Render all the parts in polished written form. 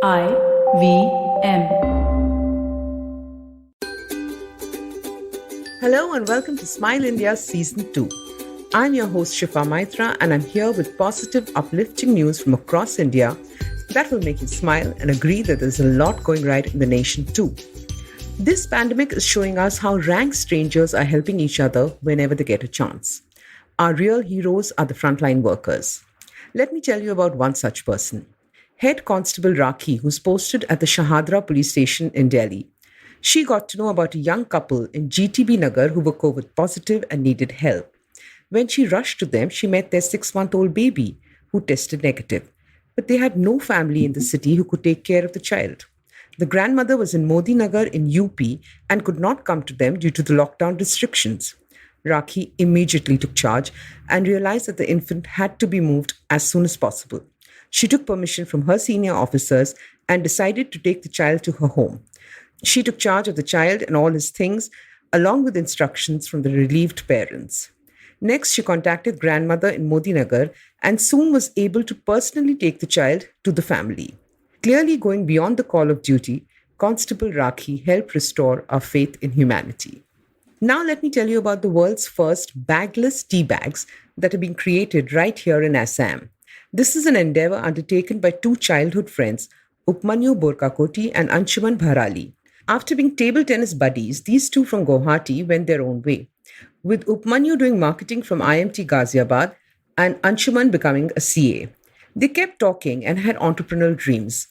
IVM. Hello and welcome to Smile India Season 2. I'm your host Shifa and I'm here with positive, uplifting news from across India that will make you smile and agree that there's a lot going right in the nation too. This pandemic is showing us how rank strangers are helping each other whenever they get a chance. Our real heroes are the frontline workers. Let me tell you about one such person. Head Constable Rakhi, who's posted at the Shahadra police station in Delhi. She got to know about a young couple in GTB Nagar who were COVID positive and needed help. When she rushed to them, she met their 6-month-old baby who tested negative. But they had no family in the city who could take care of the child. The grandmother was in Modi Nagar in UP and could not come to them due to the lockdown restrictions. Rakhi immediately took charge and realized that the infant had to be moved as soon as possible. She took permission from her senior officers and decided to take the child to her home. She took charge of the child and all his things, along with instructions from the relieved parents. Next, she contacted grandmother in Modi Nagar and soon was able to personally take the child to the family. Clearly going beyond the call of duty, Constable Rakhi helped restore our faith in humanity. Now let me tell you about the world's first bagless tea bags that are being created right here in Assam. This is an endeavor undertaken by two childhood friends, Upmanyu Borkakoti and Anshuman Bharali. After being table tennis buddies, these two from Guwahati went their own way, with Upmanyu doing marketing from IMT Ghaziabad and Anshuman becoming a CA. They kept talking and had entrepreneurial dreams.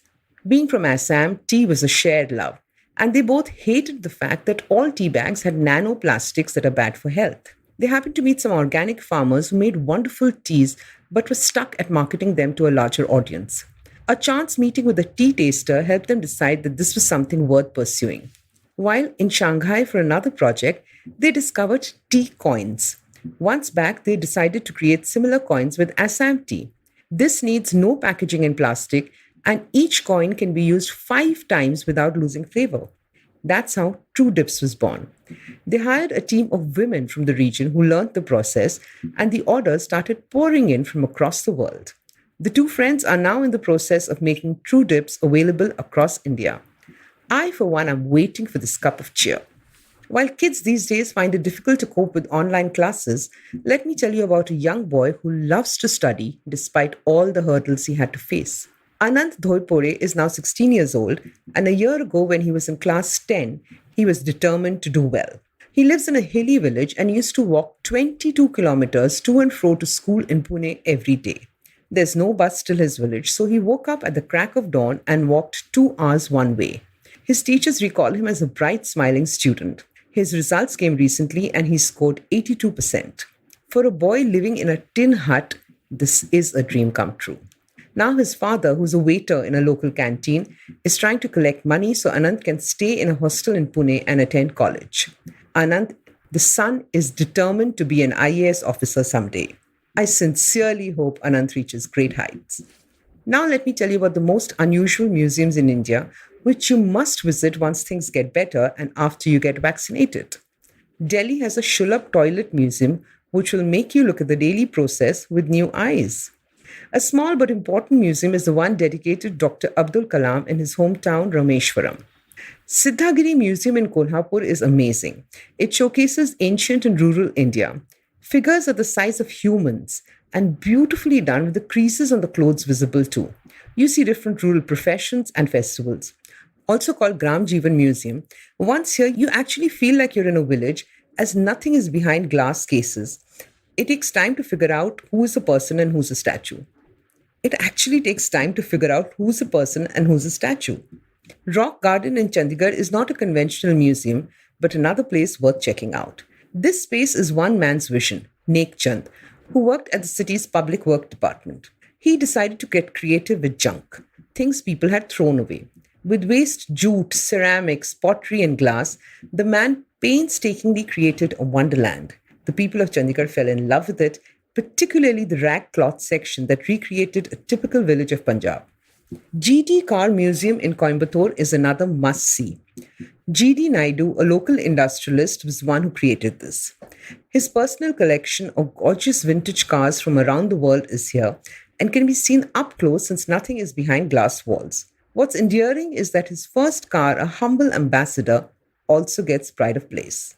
Being from Assam, tea was a shared love, and they both hated the fact that all tea bags had nanoplastics that are bad for health. They happened to meet some organic farmers who made wonderful teas but were stuck at marketing them to a larger audience. A chance meeting with a tea taster helped them decide that this was something worth pursuing. While in Shanghai for another project, they discovered tea coins. Once back, they decided to create similar coins with Assam tea. This needs no packaging in plastic, and each coin can be used 5 times without losing flavor. That's how True Dips was born. They hired a team of women from the region who learned the process, and the orders started pouring in from across the world. The two friends are now in the process of making True Dips available across India. I, for one, am waiting for this cup of cheer. While kids these days find it difficult to cope with online classes, let me tell you about a young boy who loves to study despite all the hurdles he had to face. Anand Dhoipore is now 16 years old, and a year ago when he was in class 10, he was determined to do well. He lives in a hilly village and used to walk 22 kilometers to and fro to school in Pune every day. There's no bus till his village, so he woke up at the crack of dawn and walked 2 hours one way. His teachers recall him as a bright, smiling student. His results came recently and he scored 82%. For a boy living in a tin hut, this is a dream come true. Now his father, who's a waiter in a local canteen, is trying to collect money so Anand can stay in a hostel in Pune and attend college. Anand, the son, is determined to be an IAS officer someday. I sincerely hope Anand reaches great heights. Now let me tell you about the most unusual museums in India, which you must visit once things get better and after you get vaccinated. Delhi has a Shulab toilet museum, which will make you look at the daily process with new eyes. A small but important museum is the one dedicated to Dr. Abdul Kalam in his hometown, Rameshwaram. Siddhagiri Museum in Kolhapur is amazing. It showcases ancient and rural India. Figures are the size of humans and beautifully done with the creases on the clothes visible too. You see different rural professions and festivals. Also called Gram Jeevan Museum, once here you actually feel like you're in a village as nothing is behind glass cases. It takes time to figure out who is a person and who's a statue. It actually takes time to figure out who's a person and who's a statue. Rock Garden in Chandigarh is not a conventional museum, but another place worth checking out. This space is one man's vision, Nek Chand, who worked at the city's public work department. He decided to get creative with junk, things people had thrown away. With waste, jute, ceramics, pottery and glass, the man painstakingly created a wonderland. The people of Chandigarh fell in love with it, particularly the rag cloth section that recreated a typical village of Punjab. GD Car Museum in Coimbatore is another must-see. GD Naidu, a local industrialist, was one who created this. His personal collection of gorgeous vintage cars from around the world is here and can be seen up close since nothing is behind glass walls. What's endearing is that his first car, a humble ambassador, also gets pride of place.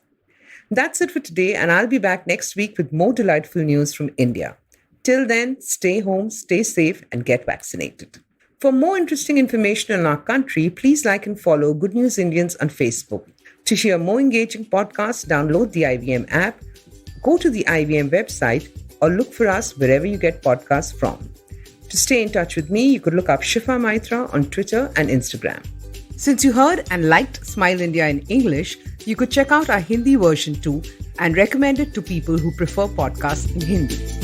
That's it for today, and I'll be back next week with more delightful news from India. Till then, stay home, stay safe, and get vaccinated. For more interesting information on our country, please like and follow Good News Indians on Facebook. To hear more engaging podcasts, download the IVM app, go to the IVM website, or look for us wherever you get podcasts from. To stay in touch with me, you could look up Shifa Maitra on Twitter and Instagram. Since you heard and liked Smile India in English, you could check out our Hindi version too and recommend it to people who prefer podcasts in Hindi.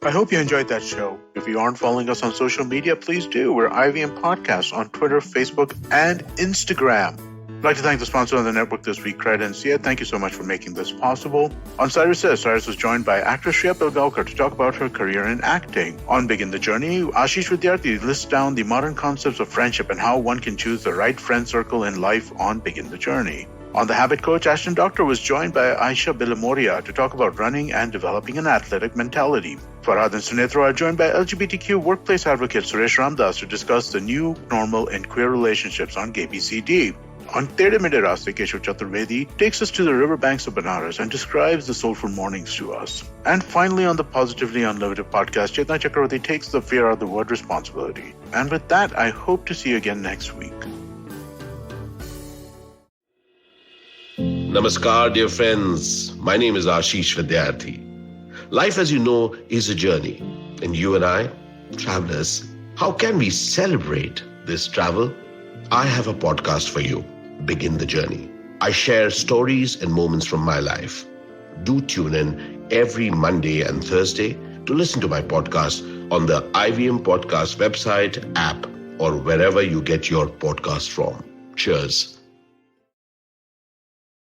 I hope you enjoyed that show. If you aren't following us on social media, please do. We're IVM Podcasts on Twitter, Facebook, and Instagram. I'd like to thank the sponsor of the network this week, Credencia. Thank you so much for making this possible. On Cyrus Says, Cyrus was joined by actress Shreya Pilgaonkar to talk about her career in acting. On Begin the Journey, Ashish Vidyarthi lists down the modern concepts of friendship and how one can choose the right friend circle in life on Begin the Journey. On The Habit Coach, Ashton Doctor was joined by Aisha Bilamoria to talk about running and developing an athletic mentality. Farhad and Sunitra are joined by LGBTQ workplace advocate Suresh Ramdas to discuss the new normal in queer relationships on KBCD. On Tere Mere Raaste, Keshav Chaturvedi takes us to the riverbanks of Banaras and describes the soulful mornings to us. And finally, on the Positively Unlimited podcast, Chetna Chakravarti takes the fear out of the word responsibility. And with that, I hope to see you again next week. Namaskar, dear friends. My name is Ashish Vidyarthi. Life, as you know, is a journey. And you and I, travelers, how can we celebrate this travel? I have a podcast for you. Begin the Journey. I share stories and moments from my life. Do tune in every Monday and Thursday to listen to my podcast on the IVM Podcast website, app, or wherever you get your podcast from. Cheers.